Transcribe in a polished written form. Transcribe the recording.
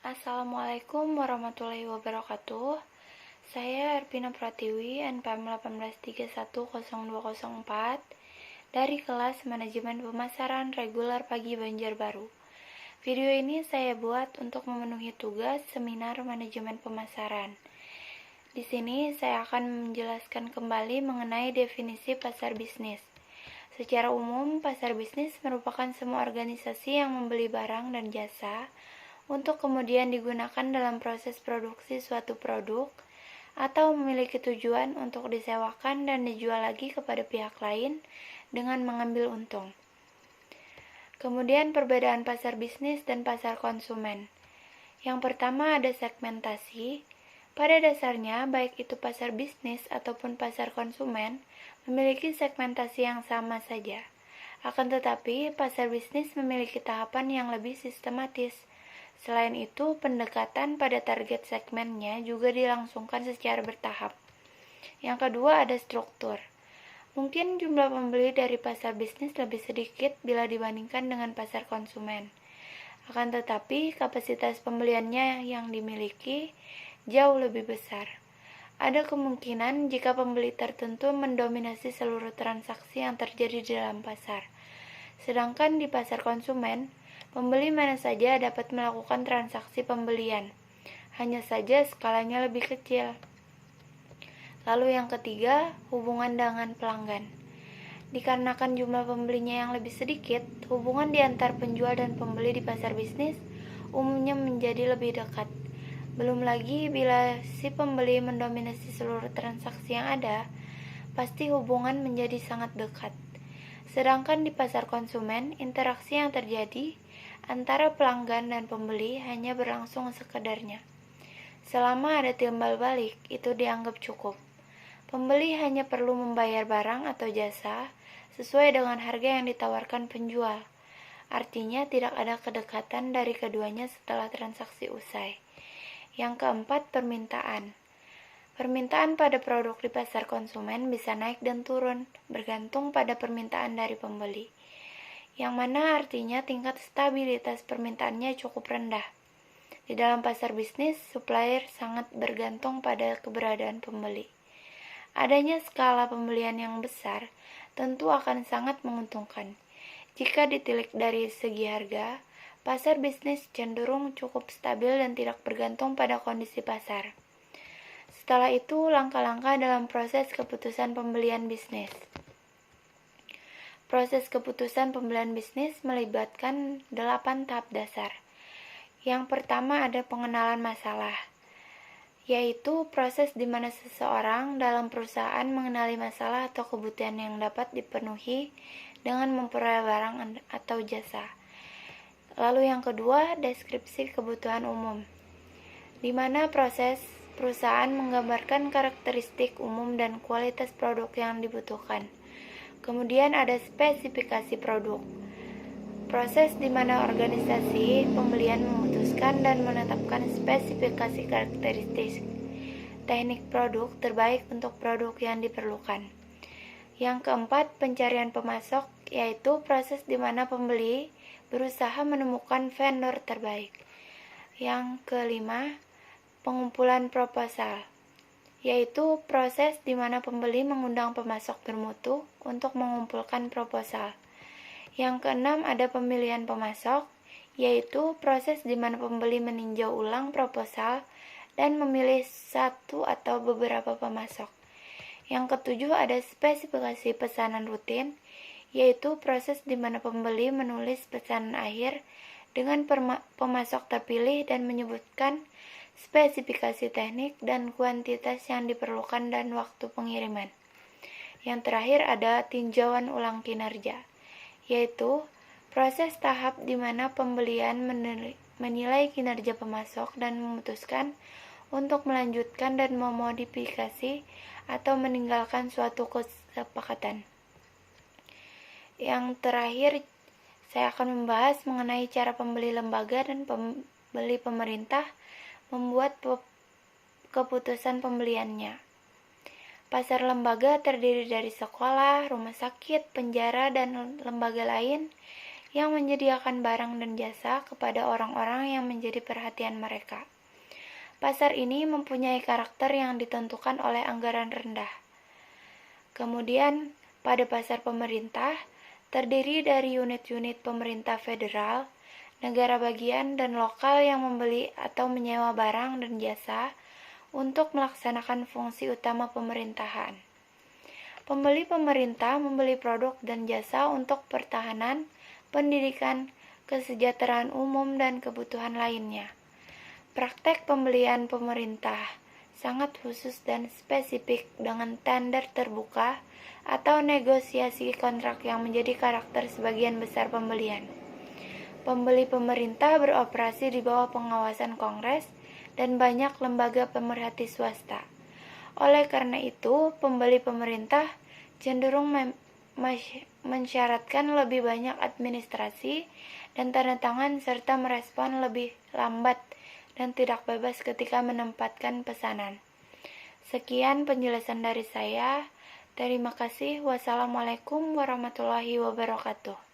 Assalamualaikum warahmatullahi wabarakatuh. Saya Erpina Pratiwi, NPM 18310204 dari kelas Manajemen Pemasaran Reguler Pagi Banjarbaru. Video ini saya buat untuk memenuhi tugas seminar manajemen pemasaran. Di sini saya akan menjelaskan kembali mengenai definisi pasar bisnis. Secara umum, pasar bisnis merupakan semua organisasi yang membeli barang dan jasa untuk kemudian digunakan dalam proses produksi suatu produk atau memiliki tujuan untuk disewakan dan dijual lagi kepada pihak lain dengan mengambil untung. Kemudian perbedaan pasar bisnis dan pasar konsumen. Yang pertama ada segmentasi. Pada dasarnya, baik itu pasar bisnis ataupun pasar konsumen memiliki segmentasi yang sama saja. Akan tetapi, pasar bisnis memiliki tahapan yang lebih sistematis. Selain itu, pendekatan pada target segmennya juga dilangsungkan secara bertahap. Yang kedua ada struktur. Mungkin jumlah pembeli dari pasar bisnis lebih sedikit bila dibandingkan dengan pasar konsumen. Akan tetapi, kapasitas pembeliannya yang dimiliki jauh lebih besar. Ada kemungkinan jika pembeli tertentu mendominasi seluruh transaksi yang terjadi di dalam pasar. Sedangkan di pasar konsumen, pembeli mana saja dapat melakukan transaksi pembelian, hanya saja skalanya lebih kecil. Lalu yang ketiga, hubungan dengan pelanggan. Dikarenakan jumlah pembelinya yang lebih sedikit, hubungan di antar penjual dan pembeli di pasar bisnis umumnya menjadi lebih dekat. Belum lagi bila si pembeli mendominasi seluruh transaksi yang ada, pasti hubungan menjadi sangat dekat. Sedangkan di pasar konsumen, interaksi yang terjadi antara pelanggan dan pembeli hanya berlangsung sekedarnya. Selama ada timbal balik, itu dianggap cukup. Pembeli hanya perlu membayar barang atau jasa sesuai dengan harga yang ditawarkan penjual. Artinya tidak ada kedekatan dari keduanya setelah transaksi usai. Yang keempat, permintaan. Permintaan pada produk di pasar konsumen bisa naik dan turun, bergantung pada permintaan dari pembeli. Yang mana artinya tingkat stabilitas permintaannya cukup rendah. Di dalam pasar bisnis, supplier sangat bergantung pada keberadaan pembeli. Adanya skala pembelian yang besar tentu akan sangat menguntungkan. Jika ditilik dari segi harga, pasar bisnis cenderung cukup stabil dan tidak bergantung pada kondisi pasar. Setelah itu, langkah-langkah dalam proses keputusan pembelian bisnis. Proses keputusan pembelian bisnis melibatkan 8 tahap dasar. Yang pertama ada pengenalan masalah, yaitu proses di mana seseorang dalam perusahaan mengenali masalah atau kebutuhan yang dapat dipenuhi dengan memperoleh barang atau jasa. Lalu yang kedua, deskripsi kebutuhan umum, di mana proses perusahaan menggambarkan karakteristik umum dan kualitas produk yang dibutuhkan. Kemudian ada spesifikasi produk, proses di mana organisasi pembelian memutuskan dan menetapkan spesifikasi karakteristik teknik produk terbaik untuk produk yang diperlukan. Yang keempat, pencarian pemasok, yaitu proses di mana pembeli berusaha menemukan vendor terbaik. Yang kelima, pengumpulan proposal, yaitu proses di mana pembeli mengundang pemasok bermutu untuk mengumpulkan proposal. Yang keenam, ada pemilihan pemasok, yaitu proses di mana pembeli meninjau ulang proposal dan memilih satu atau beberapa pemasok. Yang ketujuh, ada spesifikasi pesanan rutin, yaitu proses di mana pembeli menulis pesanan akhir dengan pemasok terpilih dan menyebutkan spesifikasi teknik dan kuantitas yang diperlukan dan waktu pengiriman. Yang terakhir ada tinjauan ulang kinerja, yaitu proses tahap di mana pembelian menilai kinerja pemasok dan memutuskan untuk melanjutkan dan memodifikasi atau meninggalkan suatu kesepakatan. Yang terakhir, saya akan membahas mengenai cara pembeli lembaga dan pembeli pemerintah membuat keputusan pembeliannya. Pasar lembaga terdiri dari sekolah, rumah sakit, penjara, dan lembaga lain yang menyediakan barang dan jasa kepada orang-orang yang menjadi perhatian mereka. Pasar ini mempunyai karakter yang ditentukan oleh anggaran rendah. Kemudian, pada pasar pemerintah, terdiri dari unit-unit pemerintah federal, negara bagian, dan lokal yang membeli atau menyewa barang dan jasa untuk melaksanakan fungsi utama pemerintahan. Pembeli pemerintah membeli produk dan jasa untuk pertahanan, pendidikan, kesejahteraan umum, dan kebutuhan lainnya. Praktek pembelian pemerintah sangat khusus dan spesifik dengan tender terbuka atau negosiasi kontrak yang menjadi karakter sebagian besar pembelian. Pembeli pemerintah beroperasi di bawah pengawasan Kongres dan banyak lembaga pemerhati swasta. Oleh karena itu, pembeli pemerintah cenderung mensyaratkan lebih banyak administrasi dan tanda tangan serta merespon lebih lambat dan tidak bebas ketika menempatkan pesanan. Sekian penjelasan dari saya. Terima kasih. Wassalamualaikum warahmatullahi wabarakatuh.